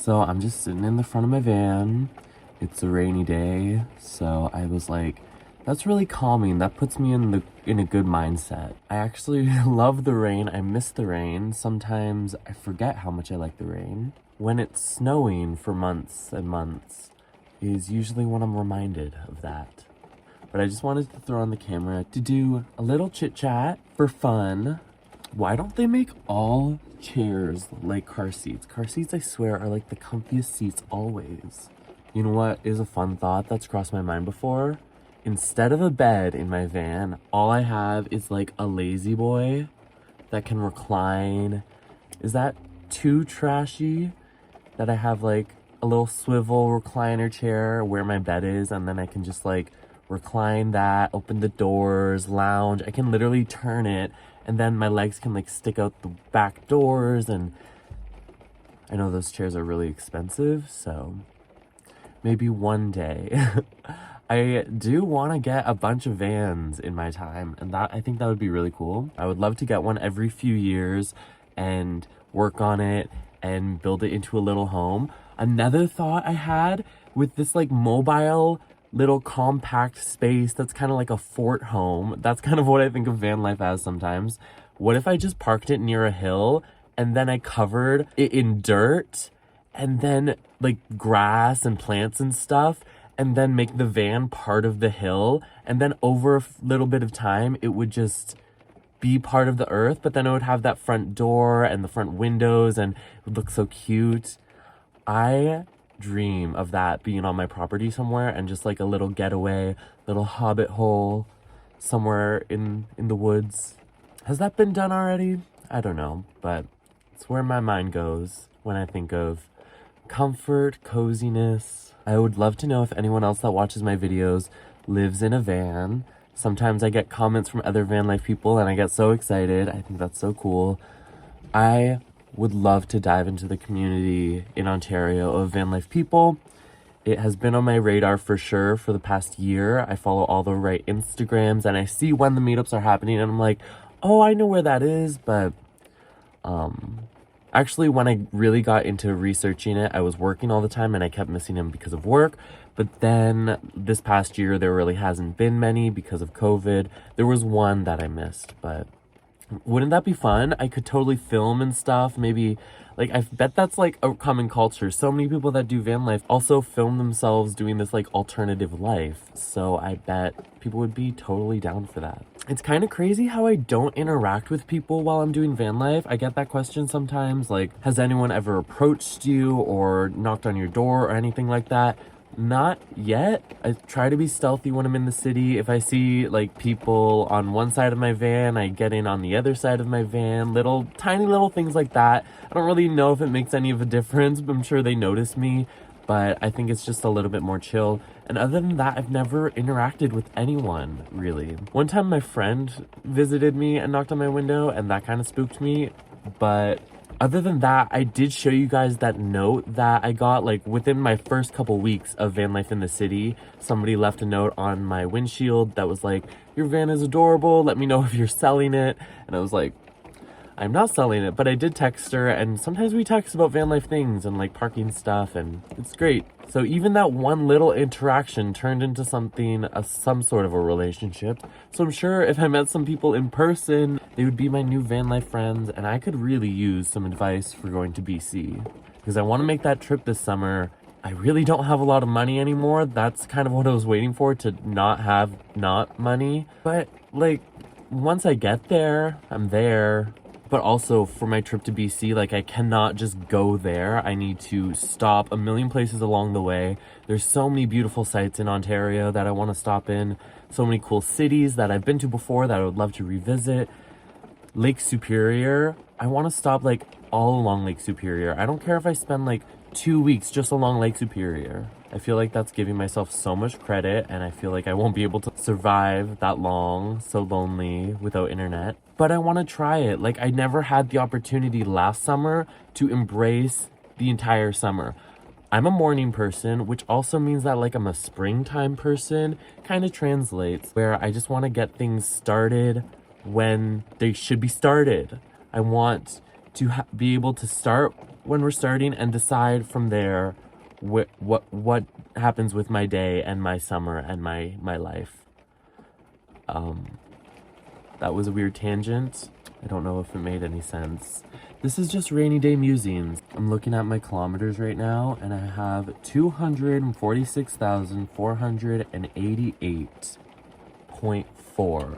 So I'm just sitting in the front of my van. It's a rainy day, so I was like, that's really calming. That puts me in a good mindset. I actually love the rain. I miss the rain. Sometimes I forget how much I like the rain. When it's snowing for months and months is usually when I'm reminded of that. But I just wanted to throw on the camera to do a little chit-chat for fun. Why don't they make all chairs like car seats? Car seats, I swear, are like the comfiest seats always. You know what is a fun thought that's crossed my mind before? Instead of a bed in my van, all I have is like a lazy boy that can recline. Is that too trashy? That I have like a little swivel recliner chair where my bed is, and then I can just like recline that, open the doors, lounge. I can literally turn it, and then my legs can like stick out the back doors. And I know those chairs are really expensive, so maybe one day. I do want to get a bunch of vans in my time, and I think that would be really cool. I would love to get one every few years and work on it and build it into a little home. Another thought I had with this like mobile little compact space that's kind of like a fort home. That's kind of what I think of van life as sometimes. What if I just parked it near a hill and then I covered it in dirt and then like grass and plants and stuff, and then make the van part of the hill, and then over a little bit of time it would just be part of the earth, but then it would have that front door and the front windows and it would look so cute. I dream of that being on my property somewhere, and just like a little getaway, little hobbit hole somewhere in the woods. Has that been done already? I don't know, but it's where my mind goes when I think of comfort, coziness. I would love to know if anyone else that watches my videos lives in a van. Sometimes I get comments from other van life people and I get so excited. I think that's so cool. I would love to dive into the community in Ontario of van life people. It has been on my radar for sure for the past year. I follow all the right Instagrams and I see when the meetups are happening, and I'm like, oh, I know where that is. But actually, when I really got into researching it, I was working all the time and I kept missing them because of work. But then this past year, there really hasn't been many because of COVID. There was one that I missed, but wouldn't that be fun? I could totally film and stuff. Maybe, like, I bet that's like a common culture. So many people that do van life also film themselves doing this like alternative life. So I bet people would be totally down for that. It's kind of crazy how I don't interact with people while I'm doing van life. I get that question sometimes, like, has anyone ever approached you or knocked on your door or anything like that? Not yet. I try to be stealthy when I'm in the city. If I see like people on one side of my van, I get in on the other side of my van. Tiny little things like that. I don't really know if it makes any of a difference, but I'm sure they notice me. But I think it's just a little bit more chill. And other than that, I've never interacted with anyone, really. One time my friend visited me and knocked on my window, and that kind of spooked me. But other than that, I did show you guys that note that I got like within my first couple weeks of van life in the city. Somebody left a note on my windshield that was like, your van is adorable, let me know if you're selling it. And I was like, I'm not selling it, but I did text her, and sometimes we text about van life things and like parking stuff, and it's great. So even that one little interaction turned into some sort of a relationship. So I'm sure if I met some people in person, they would be my new van life friends, and I could really use some advice for going to BC because I want to make that trip this summer. I really don't have a lot of money anymore. That's kind of what I was waiting for, to not have money. But like once I get there, I'm there. But also for my trip to BC, like I cannot just go there. I need to stop a million places along the way. There's so many beautiful sites in Ontario that I want to stop in. So many cool cities that I've been to before that I would love to revisit. Lake Superior, I want to stop like all along Lake Superior. I don't care if I spend like 2 weeks just along Lake Superior. I feel like that's giving myself so much credit, and I feel like I won't be able to survive that long, so lonely, without internet. But I want to try it. Like, I never had the opportunity last summer to embrace the entire summer. I'm a morning person, which also means that like I'm a springtime person. Kind of translates, where I just want to get things started when they should be started. I want to be able to start when we're starting and decide from there what happens with my day and my summer and my life. That was a weird tangent. I don't know if it made any sense. This is just rainy day musings. I'm looking at my kilometers right now, and I have 246,488.4.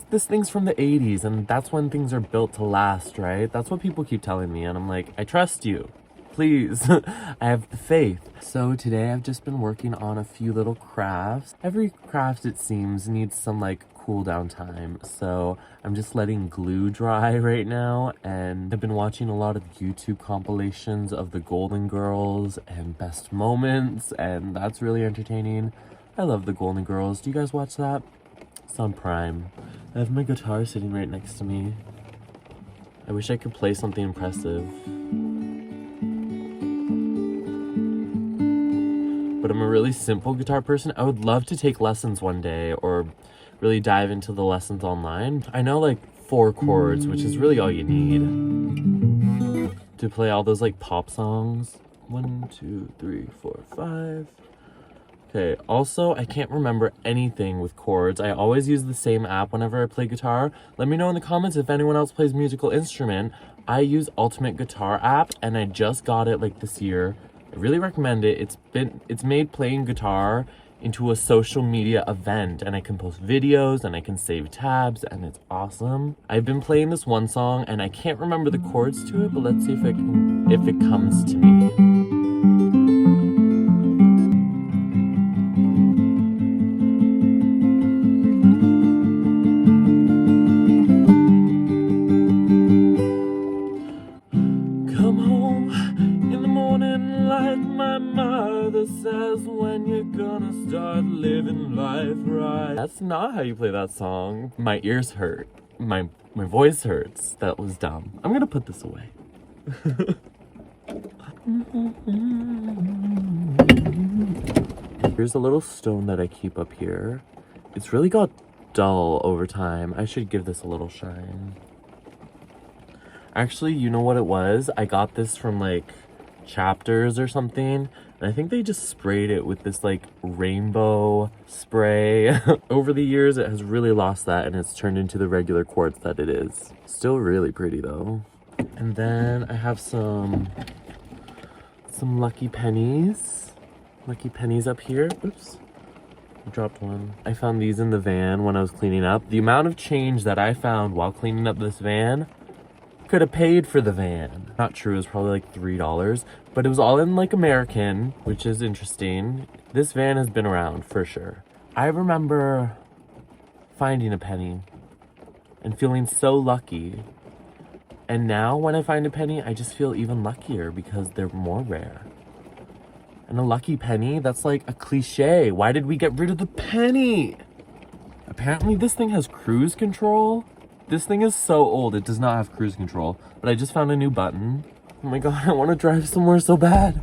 This thing's from the 80s, and that's when things are built to last, right? That's what people keep telling me, and I'm like, I trust you. Please. I have the faith. So today I've just been working on a few little crafts. Every craft, it seems, needs some like cool down time. So I'm just letting glue dry right now, and I've been watching a lot of YouTube compilations of the Golden Girls and Best Moments, and that's really entertaining. I love the Golden Girls. Do you guys watch that? It's on Prime. I have my guitar sitting right next to me. I wish I could play something impressive. But I'm a really simple guitar person. I would love to take lessons one day or really dive into the lessons online. I know like 4 chords, which is really all you need to play all those like pop songs. 1, 2, 3, 4, 5. Okay, also, I can't remember anything with chords. I always use the same app whenever I play guitar. Let me know in the comments if anyone else plays musical instrument. I use Ultimate Guitar app, and I just got it like this year. I really recommend it. It's made playing guitar into a social media event, and I can post videos and I can save tabs, and it's awesome. I've been playing this one song and I can't remember the chords to it, but let's see if it comes to me. Says when you're gonna start living life right. That's not how you play that song. My ears hurt. My voice hurts. That was dumb. I'm gonna put this away. Here's a little stone that I keep up here. It's really got dull over time. I should give this a little shine. Actually, you know what it was? I got this from like Chapters or something. And I think they just sprayed it with this like rainbow spray. Over the years, it has really lost that and it's turned into the regular quartz that it is. Still really pretty though. And then I have some lucky pennies. Lucky pennies up here. Oops. I dropped one. I found these in the van when I was cleaning up. The amount of change that I found while cleaning up this van could have paid for the van. Not true, it was probably like $3, but it was all in like American, which is interesting. This van has been around for sure. I remember finding a penny and feeling so lucky. And now when I find a penny, I just feel even luckier because they're more rare. And a lucky penny, that's like a cliche. Why did we get rid of the penny? Apparently this thing has cruise control. This thing is so old, it does not have cruise control. But I just found a new button. Oh my god, I want to drive somewhere so bad.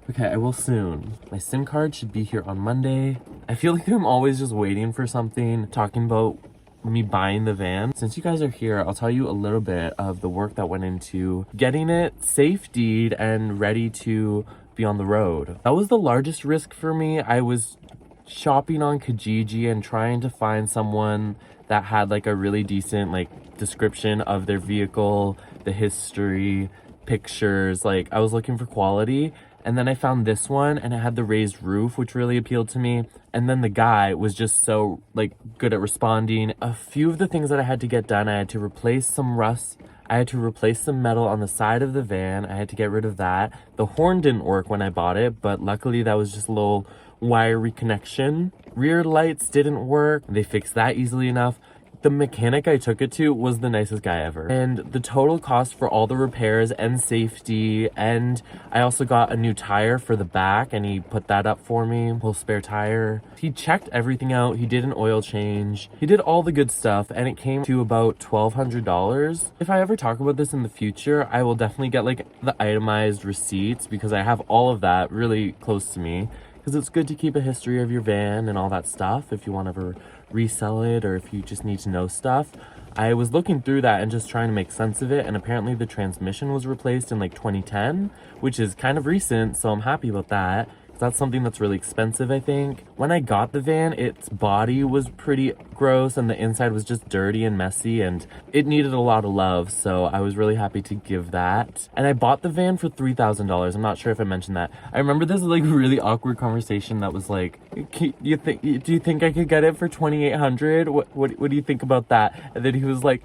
Okay, I will soon. My SIM card should be here on Monday. I feel like I'm always just waiting for something, talking about me buying the van. Since you guys are here, I'll tell you a little bit of the work that went into getting it safetied and ready to be on the road. That was the largest risk for me. I was shopping on Kijiji and trying to find someone that had like a really decent like description of their vehicle, the history, pictures. Like I was looking for quality, and then I found this one and it had the raised roof, which really appealed to me. And then the guy was just so like good at responding. A few of the things that I had to get done, I had to replace some rust. I had to replace some metal on the side of the van. I had to get rid of that. The horn didn't work when I bought it, but luckily that was just a little wiry connection. Rear lights didn't work. They fixed that easily enough. The mechanic I took it to was the nicest guy ever. And the total cost for all the repairs and safety, and I also got a new tire for the back and he put that up for me, whole spare tire. He checked everything out. He did an oil change. He did all the good stuff, and it came to about $1,200. If I ever talk about this in the future, I will definitely get like the itemized receipts because I have all of that really close to me. Because it's good to keep a history of your van and all that stuff if you want to ever resell it or if you just need to know stuff. I was looking through that and just trying to make sense of it, and apparently the transmission was replaced in like 2010, which is kind of recent, so I'm happy about that. That's something that's really expensive, I think. When I got the van, its body was pretty gross and the inside was just dirty and messy, and it needed a lot of love, so I was really happy to give that. And I bought the van for $3,000. I'm not sure if I mentioned that. I remember this like really awkward conversation that was like, do you think I could get it for $2,800? What do you think about that? And then he was like,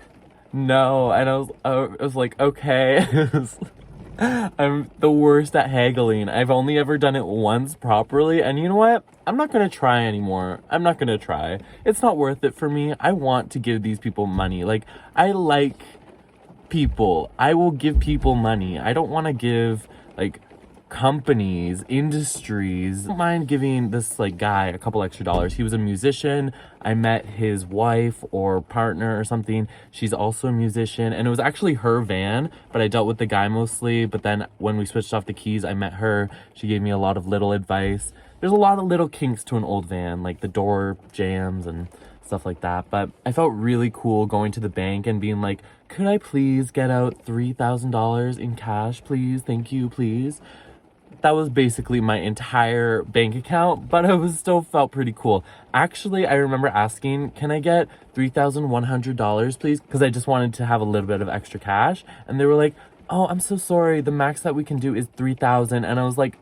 no, and I was like, okay. I'm the worst at haggling. I've only ever done it once properly, and you know what? I'm not gonna try anymore. I'm not gonna try. It's not worth it for me. I want to give these people money. Like, I like people. I will give people money. I don't want to give, like, companies, industries. I don't mind giving this like guy a couple extra dollars. He was a musician. I met his wife or partner or something. She's also a musician, and it was actually her van, but I dealt with the guy mostly. But then when we switched off the keys, I met her. She gave me a lot of little advice. There's a lot of little kinks to an old van, like the door jams and stuff like that. But I felt really cool going to the bank and being like, could I please get out $3,000 in cash, please? Thank you, please. That was basically my entire bank account, but it was still felt pretty cool. Actually, I remember asking, can I get $3,100, please? Because I just wanted to have a little bit of extra cash. And they were like, oh, I'm so sorry. The max that we can do is $3,000. And I was like,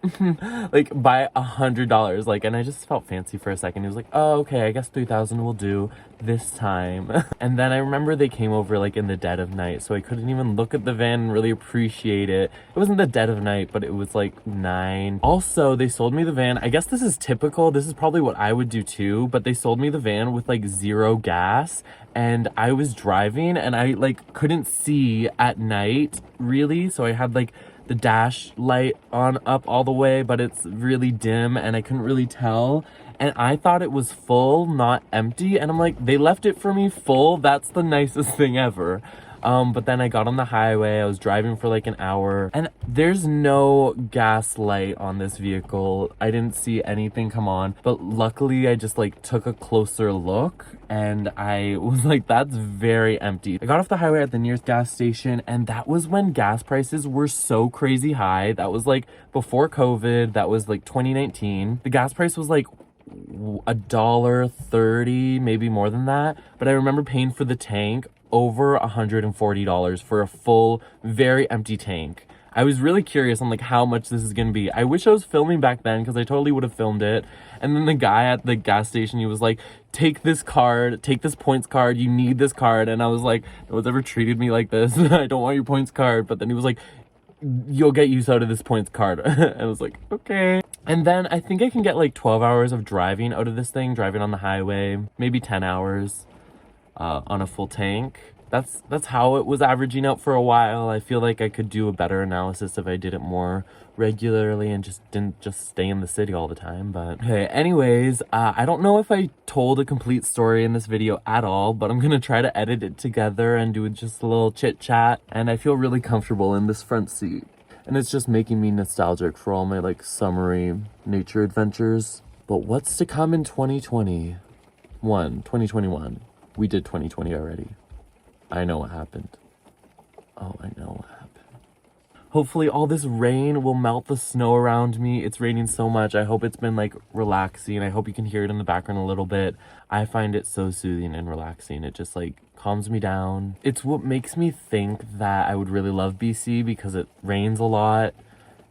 like by $100. Like, and I just felt fancy for a second. He was like, oh, okay, I guess 3,000 will do this time. And then I remember they came over like in the dead of night, so I couldn't even look at the van and really appreciate it. It wasn't the dead of night, but it was like 9. Also, they sold me the van. I guess this is typical. This is probably what I would do too, but they sold me the van with like 0 gas. And I was driving and I like couldn't see at night really, so I had like the dash light on up all the way, but it's really dim and I couldn't really tell, and I thought it was full, not empty, and I'm like, they left it for me full. That's the nicest thing ever. But then I got on the highway. I was driving for like an hour, and there's no gas light on this vehicle. I didn't see anything come on, but luckily I just like took a closer look and I was like, that's very empty. I got off the highway at the nearest gas station, and that was when gas prices were so crazy high. That was like before COVID. That was like 2019. The gas price was like $1.30, maybe more than that. But I remember paying for the tank over $140 for a full, very empty tank. I was really curious on like how much this is gonna be. I wish I was filming back then, because I totally would have filmed it. And then the guy at the gas station, he was like, take this card, take this points card, you need this card. And I was like, no one's ever treated me like this. I don't want your points card. But then he was like, you'll get use out of this points card. And I was like, okay. And then I think I can get like 12 hours of driving out of this thing, driving on the highway, maybe 10 hours. On a full tank. That's how it was averaging out for a while. I feel like I could do a better analysis if I did it more regularly and just didn't just stay in the city all the time. But okay, anyways, I don't know if I told a complete story in this video at all, but I'm gonna try to edit it together and do just a little chit chat. And I feel really comfortable in this front seat, and it's just making me nostalgic for all my like summery nature adventures. But what's to come in 2021? We did 2020 already. I know what happened. Oh, I know what happened. Hopefully all this rain will melt the snow around me. It's raining so much. I hope it's been like relaxing. I hope you can hear it in the background a little bit. I find it so soothing and relaxing. It just like calms me down. It's what makes me think that I would really love BC, because it rains a lot.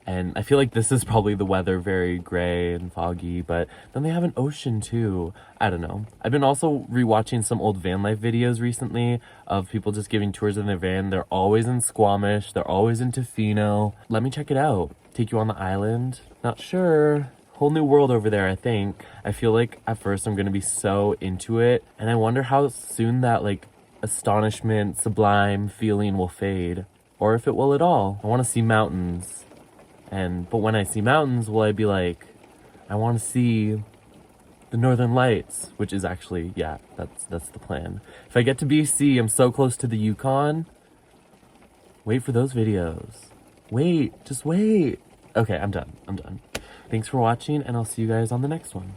And I feel like this is probably the weather, very gray and foggy, but then they have an ocean too. I don't know. I've been also rewatching some old van life videos recently of people just giving tours in their van. They're always in Squamish. They're always in Tofino. Let me check it out. Take you on the island? Not sure. Whole new world over there, I think. I feel like at first I'm going to be so into it, and I wonder how soon that like astonishment, sublime feeling will fade, or if it will at all. I want to see mountains. But when I see mountains, will I be like, I want to see the Northern Lights, which is actually, yeah, that's the plan. If I get to BC, I'm so close to the Yukon. Wait for those videos. Wait, just wait. Okay, I'm done. Thanks for watching, and I'll see you guys on the next one.